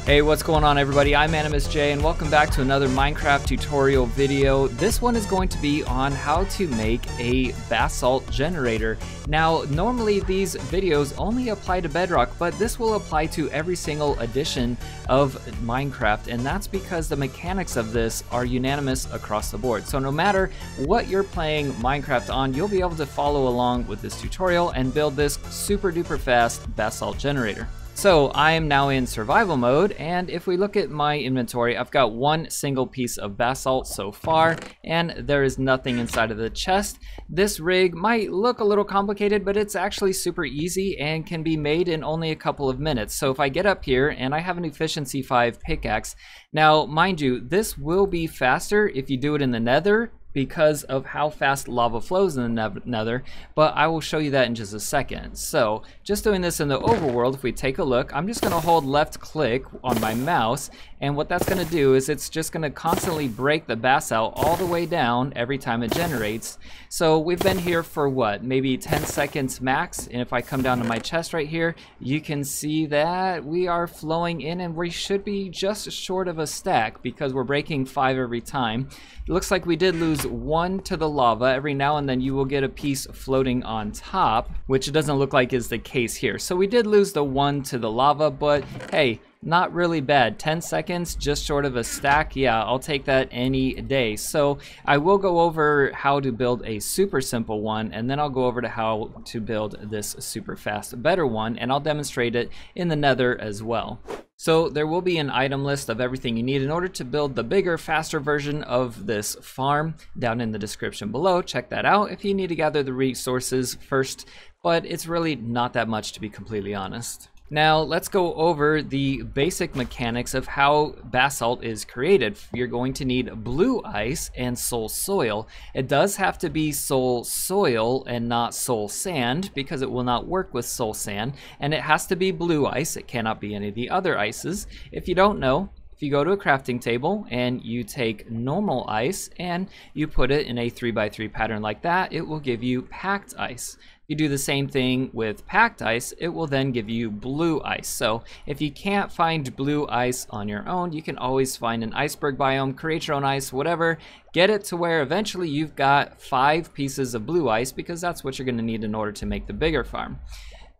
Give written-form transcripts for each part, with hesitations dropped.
Hey, what's going on everybody? I'm AnimusJ and welcome back to another Minecraft tutorial video. This one is going to be on how to make a basalt generator. Now, normally these videos only apply to Bedrock, but this will apply to every single edition of Minecraft, and that's because the mechanics of this are unanimous across the board. So no matter what you're playing Minecraft on, you'll be able to follow along with this tutorial and build this super duper fast basalt generator. So I am now in survival mode, and if we look at my inventory, I've got one single piece of basalt so far, and there is nothing inside of the chest. This rig might look a little complicated, but it's actually super easy and can be made in only a couple of minutes. So if I get up here and I have an efficiency 5 pickaxe, now mind you, this will be faster if you do it in the nether, because of how fast lava flows in the nether, but I will show you that in just a second. So just doing this in the overworld, if we take a look, I'm just gonna hold left click on my mouse, and what that's gonna do is it's just gonna constantly break the basalt all the way down every time it generates. So we've been here for what, maybe 10 seconds max, and if I come down to my chest right here, you can see that we are flowing in, and we should be just short of a stack because we're breaking 5 every time. It looks like we did lose 1 to the lava. Every now and then you will get a piece floating on top, which it doesn't look like is the case here. So we did lose the 1 to the lava, but hey, not really bad. 10 seconds, just short of a stack. Yeah, I'll take that any day. So I will go over how to build a super simple one, and then I'll go over to how to build this super fast, better one, and I'll demonstrate it in the nether as well. So there will be an item list of everything you need in order to build the bigger, faster version of this farm down in the description below. Check that out if you need to gather the resources first, but it's really not that much, to be completely honest. Now let's go over the basic mechanics of how basalt is created. You're going to need blue ice and soul soil. It does have to be soul soil and not soul sand because it will not work with soul sand, and it has to be blue ice. It cannot be any of the other ices. If you don't know, if you go to a crafting table and you take normal ice and you put it in a 3x3 pattern like that, it will give you packed ice. You do the same thing with packed ice, it will then give you blue ice. So if you can't find blue ice on your own, you can always find an iceberg biome, create your own ice, whatever. Get it to where eventually you've got 5 pieces of blue ice, because that's what you're going to need in order to make the bigger farm.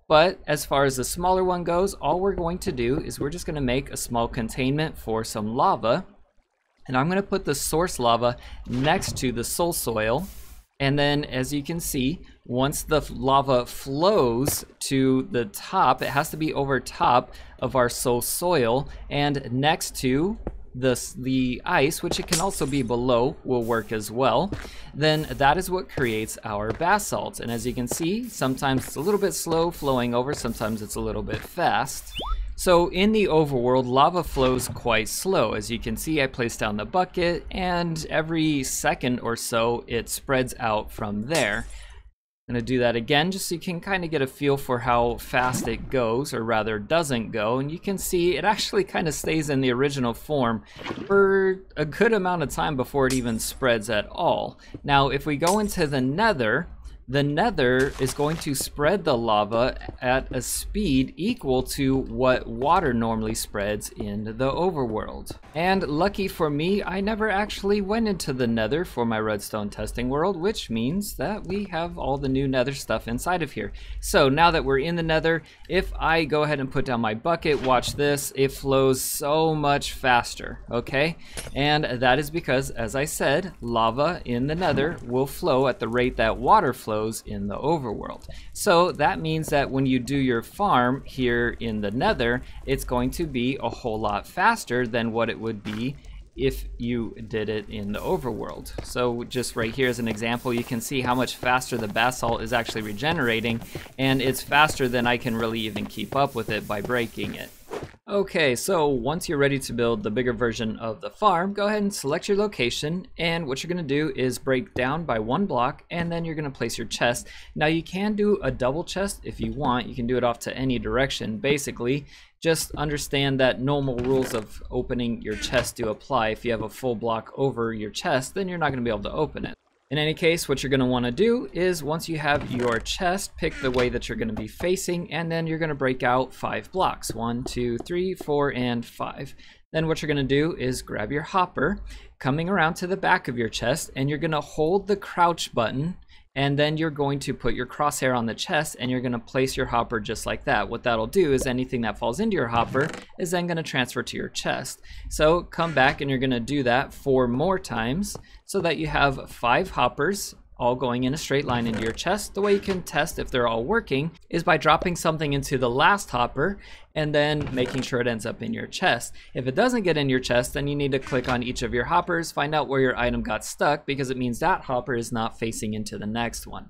But as far as the smaller one goes, all we're going to do is we're just going to make a small containment for some lava. And I'm going to put the source lava next to the soul soil. And then, as you can see, once the lava flows to the top, it has to be over top of our soul soil and next to the ice, which it can also be below, will work as well. Then that is what creates our basalt. And as you can see, sometimes it's a little bit slow flowing over, sometimes it's a little bit fast. So in the overworld, lava flows quite slow. As you can see, I placed down the bucket, and every second or so it spreads out from there. I'm gonna do that again just so you can kind of get a feel for how fast it goes, or rather doesn't go. And you can see it actually kind of stays in the original form for a good amount of time before it even spreads at all. Now if we go into the nether is going to spread the lava at a speed equal to what water normally spreads in the overworld. And lucky for me, I never actually went into the nether for my redstone testing world, which means that we have all the new nether stuff inside of here. So now that we're in the nether, if I go ahead and put down my bucket, watch this, it flows so much faster, okay? And that is because, as I said, lava in the nether will flow at the rate that water flows in the overworld. So that means that when you do your farm here in the nether, it's going to be a whole lot faster than what it would be if you did it in the overworld. So just right here as an example, you can see how much faster the basalt is actually regenerating, and it's faster than I can really even keep up with it by breaking it. Okay, so once you're ready to build the bigger version of the farm, go ahead and select your location, and what you're going to do is break down by 1 block, and then you're going to place your chest. Now you can do a double chest if you want. You can do it off to any direction. Basically, just understand that normal rules of opening your chest do apply. If you have a full block over your chest, then you're not going to be able to open it. In any case, what you're going to want to do is once you have your chest, pick the way that you're going to be facing, and then you're going to break out 5 blocks. 1, 2, 3, 4, and 5. Then what you're going to do is grab your hopper, coming around to the back of your chest, and you're going to hold the crouch button, and then you're going to put your crosshair on the chest, and you're going to place your hopper just like that. What that'll do is anything that falls into your hopper is then going to transfer to your chest. So come back and you're going to do that 4 more times so that you have 5 hoppers all going in a straight line into your chest. The way you can test if they're all working is by dropping something into the last hopper and then making sure it ends up in your chest. If it doesn't get in your chest, then you need to click on each of your hoppers, find out where your item got stuck, because it means that hopper is not facing into the next one.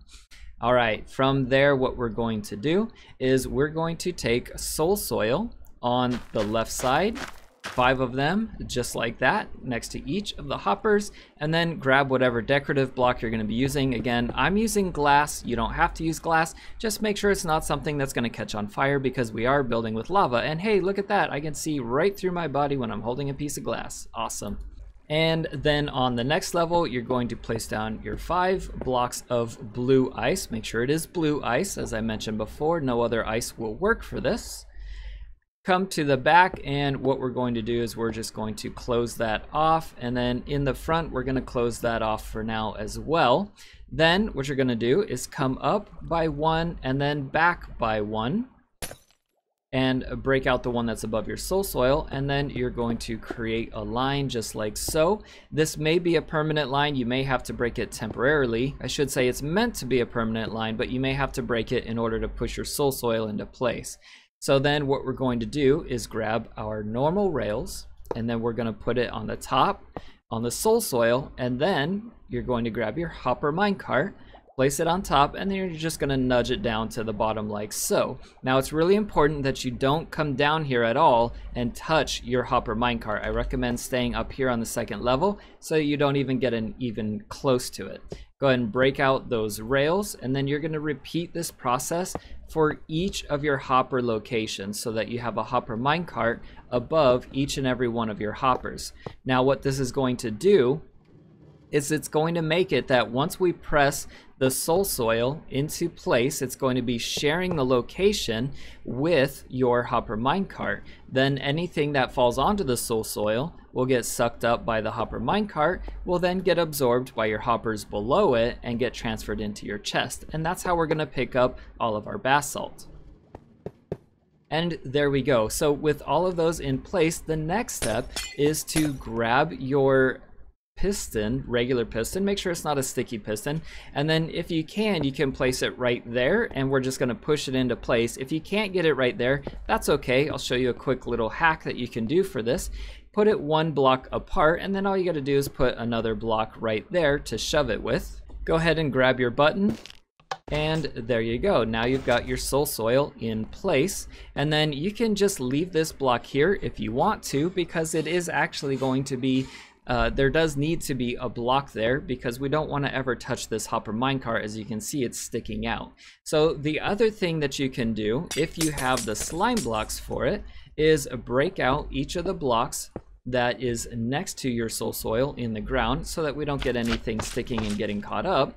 All right, from there, what we're going to do is we're going to take soul soil on the left side, 5 of them, just like that, next to each of the hoppers, and then grab whatever decorative block you're going to be using. Again, I'm using glass. You don't have to use glass. Just make sure it's not something that's going to catch on fire, because we are building with lava. And hey, look at that. I can see right through my body when I'm holding a piece of glass. Awesome. And then on the next level, you're going to place down your 5 blocks of blue ice. Make sure it is blue ice. As I mentioned before, no other ice will work for this. Come to the back, and what we're going to do is we're just going to close that off, and then in the front we're going to close that off for now as well. Then what you're going to do is come up by 1 and then back by 1 and break out the one that's above your soul soil, and then you're going to create a line just like so. This may be a permanent line. You may have to break it temporarily. I should say it's meant to be a permanent line, but you may have to break it in order to push your soul soil into place. So then what we're going to do is grab our normal rails, and then we're going to put it on the top on the soul soil, and then you're going to grab your hopper minecart, place it on top, and then you're just going to nudge it down to the bottom like so. Now it's really important that you don't come down here at all and touch your hopper minecart. I recommend staying up here on the 2nd level so you don't even get even close to it. Go ahead and break out those rails, and then you're going to repeat this process for each of your hopper locations so that you have a hopper minecart above each and every one of your hoppers. Now what this is going to do is it's going to make it that once we press the soul soil into place, it's going to be sharing the location with your hopper minecart. Then anything that falls onto the soul soil will get sucked up by the hopper minecart, will then get absorbed by your hoppers below it and get transferred into your chest. And that's how we're going to pick up all of our basalt. And there we go. So with all of those in place, the next step is to grab your piston, regular piston. Make sure it's not a sticky piston, and then if you can place it right there, and we're just going to push it into place. If you can't get it right there, that's okay. I'll show you a quick little hack that you can do for this. Put it 1 block apart, and then all you got to do is put another block right there to shove it with. Go ahead and grab your button, and there you go. Now you've got your soul soil in place, and then you can just leave this block here if you want to, because it is actually going to be there does need to be a block there, because we don't want to ever touch this hopper minecart. As you can see, it's sticking out. So the other thing that you can do, if you have the slime blocks for it, is break out each of the blocks that is next to your soul soil in the ground, so that we don't get anything sticking and getting caught up.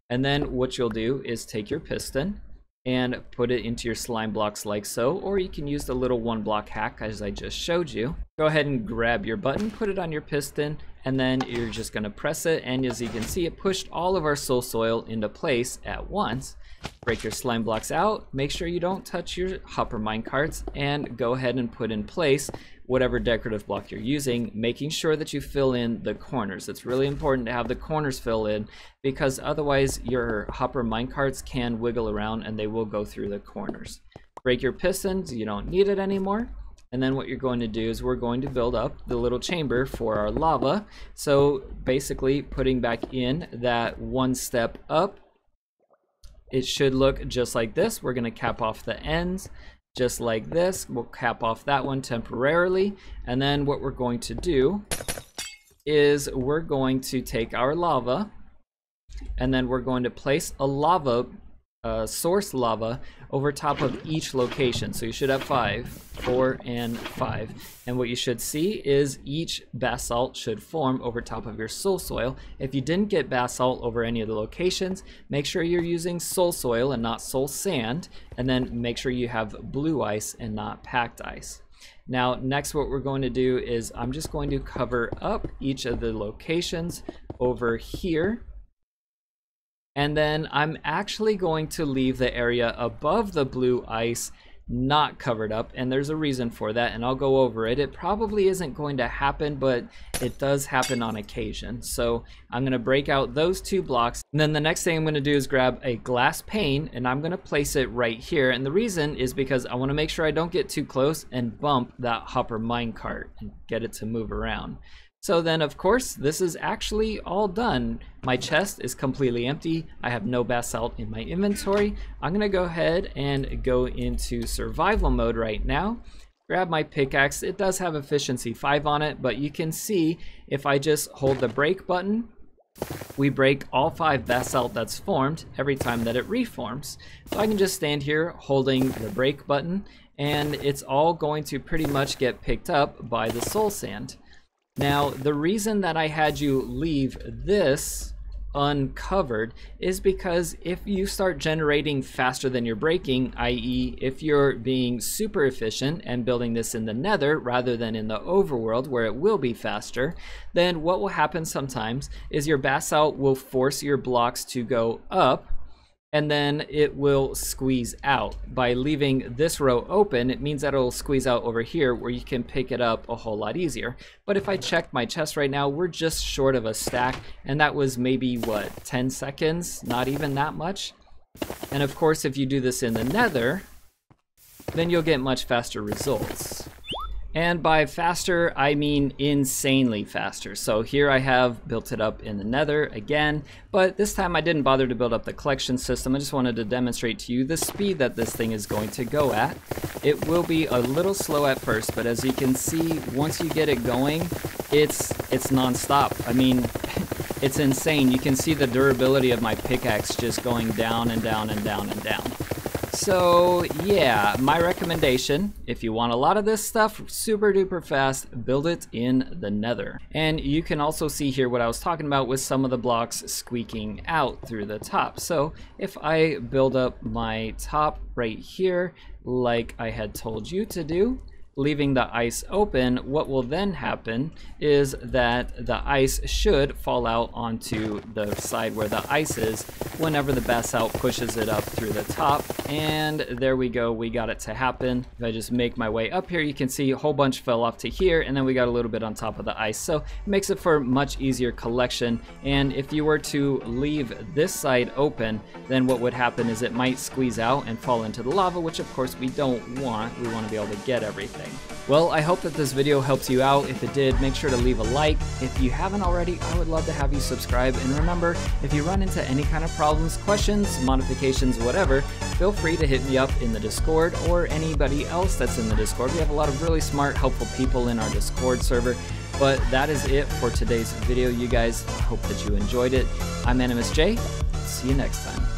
And then what you'll do is take your piston and put it into your slime blocks like so, or you can use the little 1 block hack as I just showed you. Go ahead and grab your button, put it on your piston, and then you're just going to press it, and as you can see, it pushed all of our soul soil into place at once. Break your slime blocks out, make sure you don't touch your hopper minecarts, and go ahead and put in place whatever decorative block you're using, making sure that you fill in the corners. It's really important to have the corners fill in, because otherwise your hopper minecarts can wiggle around and they will go through the corners. Break your pistons, you don't need it anymore. And then what you're going to do is we're going to build up the little chamber for our lava. So basically putting back in that 1 step up, it should look just like this. We're going to cap off the ends just like this. We'll cap off that one temporarily, and then what we're going to do is we're going to take our lava, and then we're going to place a lava source lava over top of each location. So you should have 5, 4, and 5. And what you should see is each basalt should form over top of your soul soil. If you didn't get basalt over any of the locations, make sure you're using soul soil and not soul sand. And then make sure you have blue ice and not packed ice. Now, next what we're going to do is I'm just going to cover up each of the locations over here. And then I'm actually going to leave the area above the blue ice not covered up, and there's a reason for that, and I'll go over it. It probably isn't going to happen, but it does happen on occasion. So I'm going to break out those 2 blocks, and then the next thing I'm going to do is grab a glass pane, and I'm going to place it right here. And the reason is because I want to make sure I don't get too close and bump that hopper minecart and get it to move around. So then, of course, this is actually all done. My chest is completely empty. I have no basalt in my inventory. I'm gonna go ahead and go into survival mode right now. Grab my pickaxe. It does have efficiency 5 on it, but you can see if I just hold the break button, we break all 5 basalt that's formed every time that it reforms. So I can just stand here holding the break button, and it's all going to pretty much get picked up by the soul sand. Now, the reason that I had you leave this uncovered is because if you start generating faster than you're breaking, i.e. if you're being super efficient and building this in the nether rather than in the overworld where it will be faster, then what will happen sometimes is your basalt will force your blocks to go up, and then it will squeeze out. By leaving this row open, it means that it'll squeeze out over here where you can pick it up a whole lot easier. But if I check my chest right now, we're just short of a stack, and that was maybe, what, 10 seconds? Not even that much. And of course, if you do this in the nether, then you'll get much faster results. And by faster, I mean insanely faster. So here I have built it up in the nether again, but this time I didn't bother to build up the collection system. I just wanted to demonstrate to you the speed that this thing is going to go at. It will be a little slow at first, but as you can see, once you get it going, it's non-stop. I mean, it's insane. You can see the durability of my pickaxe just going down and down and down and down. So yeah, my recommendation, if you want a lot of this stuff super duper fast, build it in the nether. And you can also see here what I was talking about with some of the blocks squeaking out through the top. So if I build up my top right here, like I had told you to do, leaving the ice open, what will then happen is that the ice should fall out onto the side where the ice is whenever the basalt pushes it up through the top. And there we go, we got it to happen. If I just make my way up here, you can see a whole bunch fell off to here, and then we got a little bit on top of the ice. So it makes it for much easier collection. And if you were to leave this side open, then what would happen is it might squeeze out and fall into the lava, which of course we don't want. We want to be able to get everything. Well, I hope that this video helps you out. If it did, make sure to leave a like. If you haven't already, I would love to have you subscribe. And remember, if you run into any kind of problems, questions, modifications, whatever, feel free to hit me up in the Discord or anybody else that's in the Discord. We have a lot of really smart, helpful people in our Discord server. But that is it for today's video, you guys. I hope that you enjoyed it. I'm AnimusJ. See you next time.